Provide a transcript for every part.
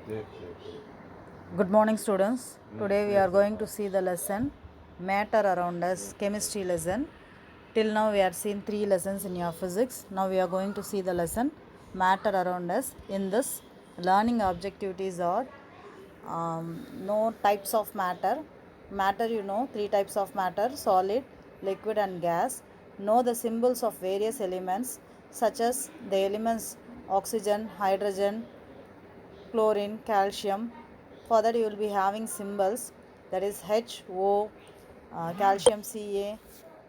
Good morning, students. Today we are going to see the lesson Matter Around Us, chemistry lesson. Till now we are seeing 3 lessons in your physics. Now we are going to see the lesson Matter Around Us. In this, learning objectivities are no types of matter. Matter, 3 types of matter: solid, liquid, and gas. Know the symbols of various elements, such as the elements oxygen, hydrogen, chlorine, calcium. For that, you will be having symbols, that is HO, calcium Ca.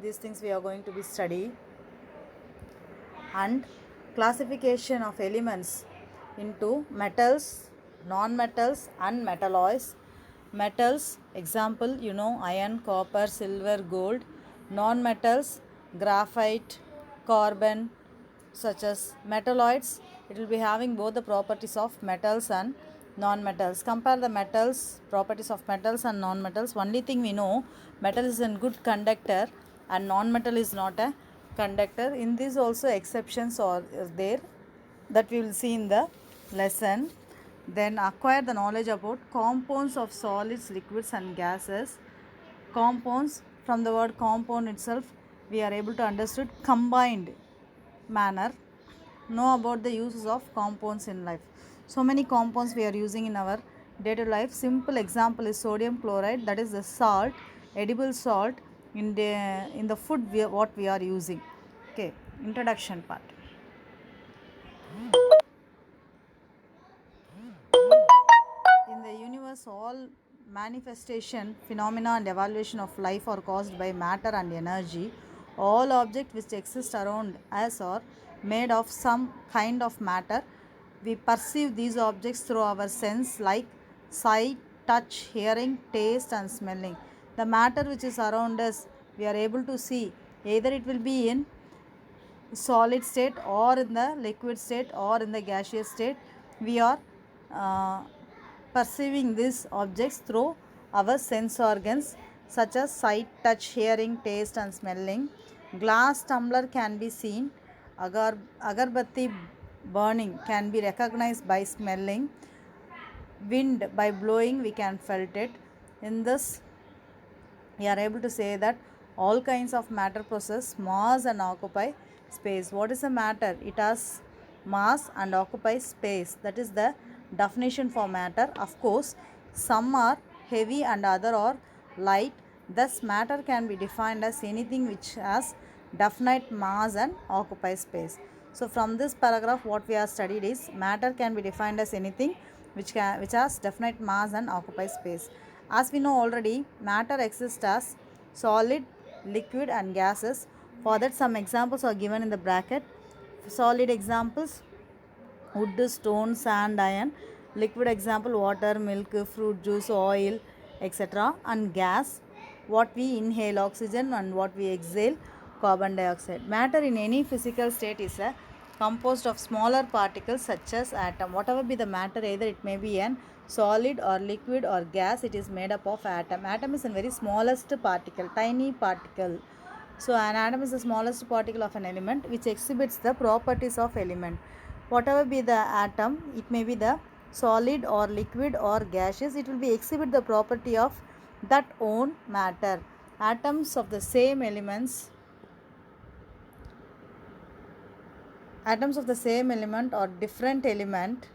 These things we are going to be study. And classification of elements into metals, non-metals, and metalloids. Metals, example, iron, copper, silver, gold. Non-metals, graphite, carbon, such as metalloids. It will be having both the properties of metals and non-metals. Compare the metals, properties of metals and non-metals. Only thing we know, metal is a good conductor and non-metal is not a conductor. In this also exceptions are there, that we will see in the lesson. Then acquire the knowledge about compounds of solids, liquids, and gases. Compounds, from the word compound itself, we are able to understand combined manner. Know about the uses of compounds in life. So many compounds we are using in our day-to-day life. Simple example is sodium chloride, that is the salt, edible salt in the food what we are using. Okay, introduction part. In the universe, all manifestation, phenomena, and evaluation of life are caused by matter and energy. All objects which exist around us are made of some kind of matter. We perceive these objects through our sense, like sight, touch, hearing, taste, and smelling. The matter which is around us, we are able to see. Either it will be in solid state or in the liquid state or in the gaseous state. We are uh, perceiving these objects through our sense organs, such as sight, touch, hearing, taste, and smelling. Glass tumbler can be seen. Agarbatti burning can be recognized by smelling. Wind, by blowing we can felt it. In this, we are able to say that all kinds of matter possess mass and occupy space. What is a matter? It has mass and occupies space. That is the definition for matter. Of course, some are heavy and other are light. Thus, matter can be defined as anything which has definite mass and occupies space. So, from this paragraph, what we have studied is matter can be defined as anything which has definite mass and occupies space. As we know already, matter exists as solid, liquid, and gases. For that, some examples are given in the bracket. Solid examples: wood, stone, sand, iron. Liquid example: water, milk, fruit juice, oil, etc. And gas: what we inhale, oxygen, and what we exhale, carbon dioxide. Matter in any physical state is a composed of smaller particles such as atom. Whatever be the matter, either it may be an solid or liquid or gas, it is made up of atom. Atom is a very smallest particle, tiny particle. So an atom is the smallest particle of an element which exhibits the properties of element. Whatever be the atom, it may be the solid or liquid or gaseous, it will be exhibit the property of that own matter. Atoms of the same elements, atoms of the same element or different element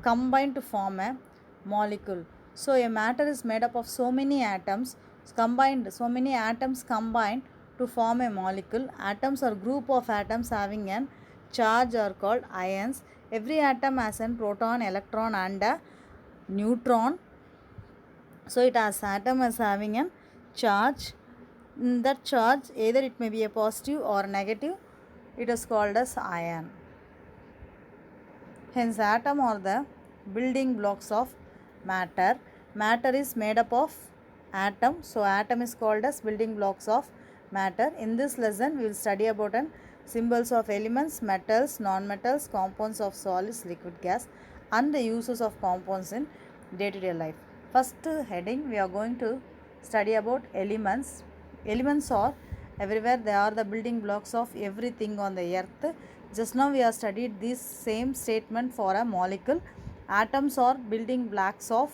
combine to form a molecule. So a matter is made up of so many atoms combined to form a molecule. Atoms are group of atoms having an charge are called ions. Every atom has a proton, electron, and a neutron. So it has atom as having a charge. That charge, either it may be a positive or negative, it is called as ion. Hence, atom are the building blocks of matter. Matter is made up of atom. So, atom is called as building blocks of matter. In this lesson, we will study about symbols of elements, metals, non-metals, compounds of solids, liquid, gas, and the uses of compounds in day-to-day life. First heading, we are going to study about elements. Elements are everywhere. They are the building blocks of everything on the earth. Just now we have studied this same statement for a molecule. Atoms are building blocks of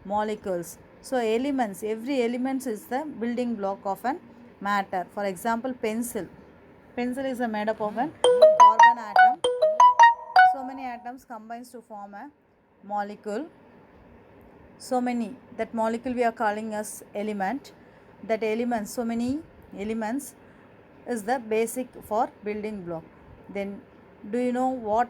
molecules. So elements, every element is the building block of an matter. For example, pencil. Pencil is made up of an carbon atom. So many atoms combines to form a molecule. So many, that molecule we are calling as element. That elements, so many elements is the basic for building block. Then do you know what,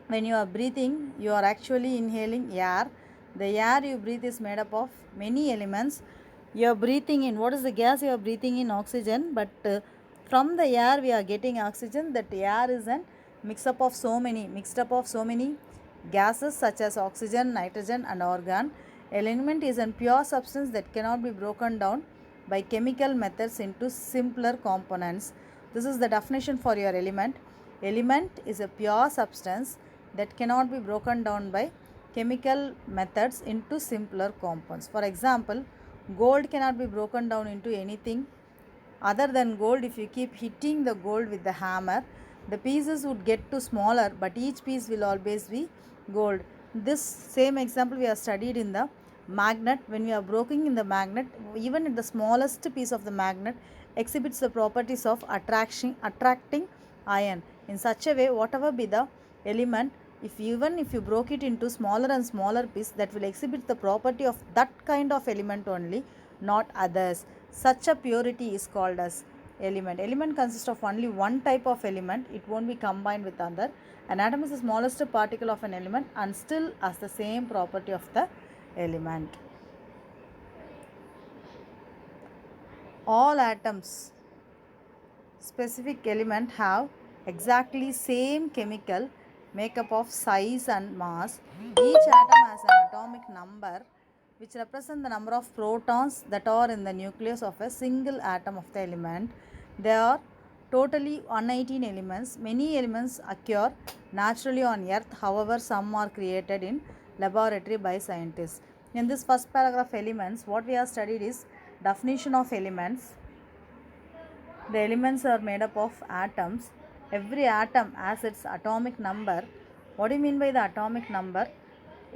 when you are breathing you are actually inhaling air. The air you breathe is made up of many elements. You are breathing in, what is the gas you are breathing in? Oxygen. But from the air we are getting oxygen. That air is an mixed up of so many gases such as oxygen, nitrogen and argon. Element is a pure substance that cannot be broken down by chemical methods into simpler components. This is the definition for your element. Element is a pure substance that cannot be broken down by chemical methods into simpler compounds. For example, gold cannot be broken down into anything other than gold. If you keep hitting the gold with the hammer, the pieces would get to smaller, but each piece will always be gold. This same example we have studied in the magnet. When we are breaking in the magnet, even in the smallest piece of the magnet exhibits the properties of attracting iron. In such a way, whatever be the element, if you broke it into smaller and smaller piece, that will exhibit the property of that kind of element only, not others. Such a purity is called as element. Element consists of only one type of element. It won't be combined with other. An atom is the smallest particle of an element and still has the same property of the element. All atoms specific element have exactly same chemical makeup of size and mass. Each atom has an atomic number which represent the number of protons that are in the nucleus of a single atom of the element. There are totally 118 elements. Many elements occur naturally on earth, however some are created in laboratory by scientists. In this first paragraph elements, what we have studied is definition of elements. The elements are made up of atoms. Every atom has its atomic number. What do you mean by the atomic number?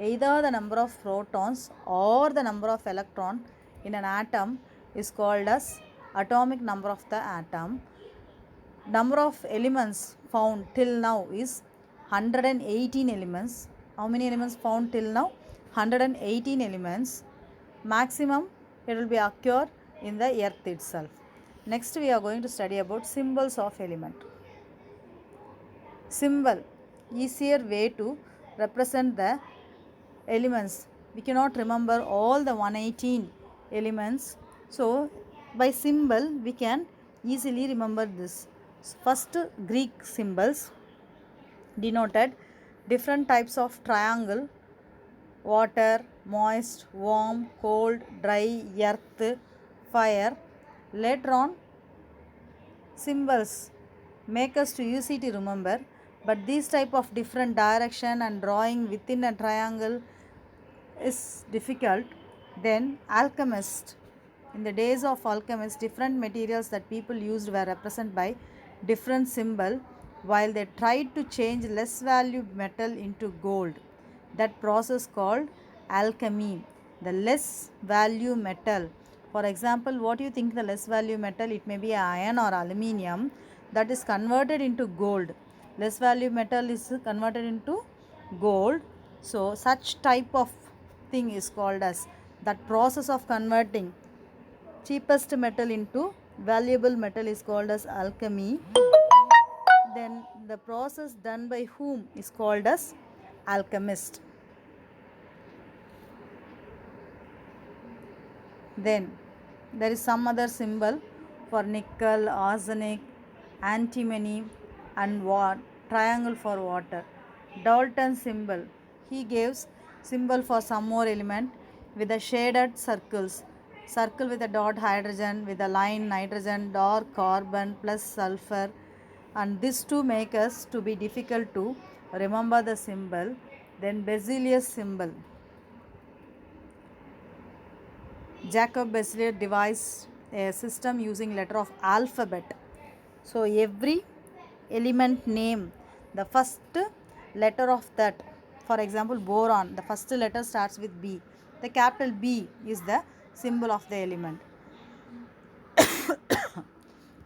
Either the number of protons or the number of electrons in an atom is called as atomic number of the atom. Number of elements found till now is 118 elements. How many elements found till now? 118 elements. Maximum it will be occur in the earth itself. Next we are going to study about symbols of element. Symbol, easier way to represent the elements. We cannot remember all the 118 elements. So by symbol we can easily remember this. First, Greek symbols denoted different types of triangle: water, moist, warm, cold, dry, earth, fire. Later on, symbols make us too easy to remember, but these type of different direction and drawing within a triangle is difficult. Then alchemist. In the days of alchemists, different materials that people used were represented by different symbol while they tried to change less valued metal into gold. That process called alchemy. The less value metal. For example, what do you think the less value metal? It may be iron or aluminium that is converted into gold. Less value metal is converted into gold. So such type of thing is called as, that process of converting cheapest metal into valuable metal is called as alchemy. Then the process done by whom is called as alchemist. Then there is some other symbol for nickel, arsenic, antimony and triangle for water. Dalton symbol, he gives symbol for some more element with the shaded circles. Circle with a dot hydrogen, with a line nitrogen, dark carbon plus sulfur, and these two make us to be difficult to remember the symbol. Then Berzelius symbol. Jacob Berzelius devised a system using letter of alphabet. So every element name, the first letter of that For example, boron, the first letter starts with B. The capital B is the symbol of the element.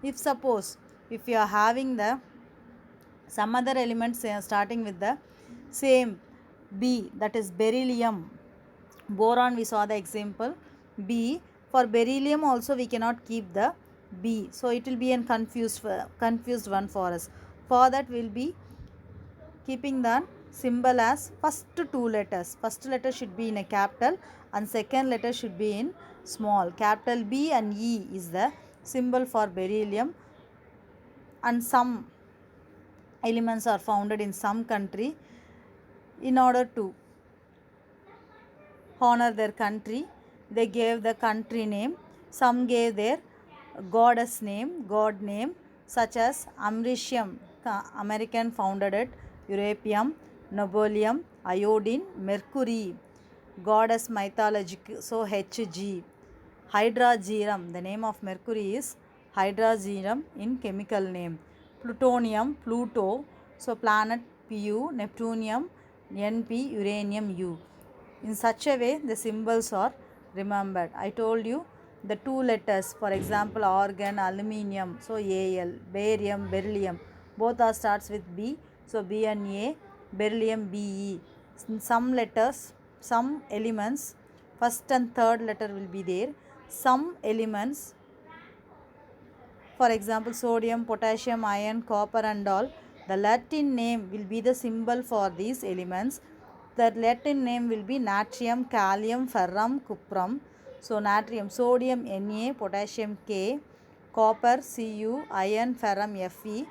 If suppose if you are having the some other elements starting with the same B, that is beryllium. Boron we saw the example B. For beryllium also we cannot keep the B, so it will be a confused one for us. For that we will be keeping the symbol as first two letters. First letter should be in a capital and second letter should be in small. Capital B and E is the symbol for beryllium, and some elements are founded in some country. In order to honor their country, they gave the country name. Some gave their goddess name, god name, such as Americium, American founded it, Europeum, Nobelium, iodine, Mercury, goddess mythologic, so Hg. Hydrargyrum, the name of Mercury is Hydrargyrum in chemical name. Plutonium, Pluto, so planet Pu, Neptunium, Np, uranium U. In such a way the symbols are remembered. I told you the two letters, for example argon, aluminium, so Al, barium, beryllium, both are starts with B, so B and A, beryllium Be. In some letters, some elements, first and third letter will be there. Some elements, for example sodium, potassium, iron, copper and all, the Latin name will be the symbol for these elements. The Latin name will be natrium, kalium, ferrum, cuprum. So natrium, sodium Na, potassium K, copper Cu, iron, ferrum Fe.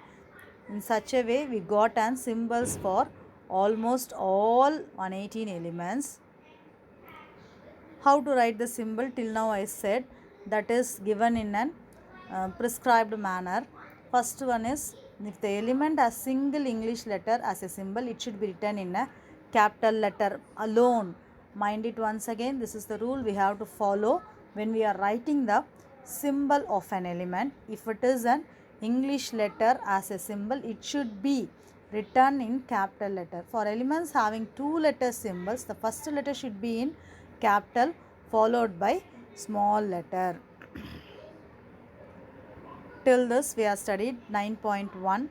In such a way we got an symbols for almost all 118 elements. How to write the symbol till now I said, that is given in an prescribed manner. First one is, if the element has single English letter as a symbol, it should be written in a capital letter alone. Mind it once again, this is the rule we have to follow when we are writing the symbol of an element. If it is an English letter as a symbol, it should be written in capital letter. For elements having two letter symbols, the first letter should be in capital followed by small letter. Till this we have studied 9.1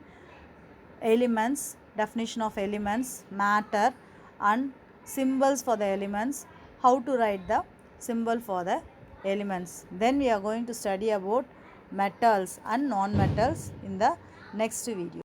elements, definition of elements, matter and symbols for the elements, how to write the symbol for the elements. Then we are going to study about metals and non-metals in the next video.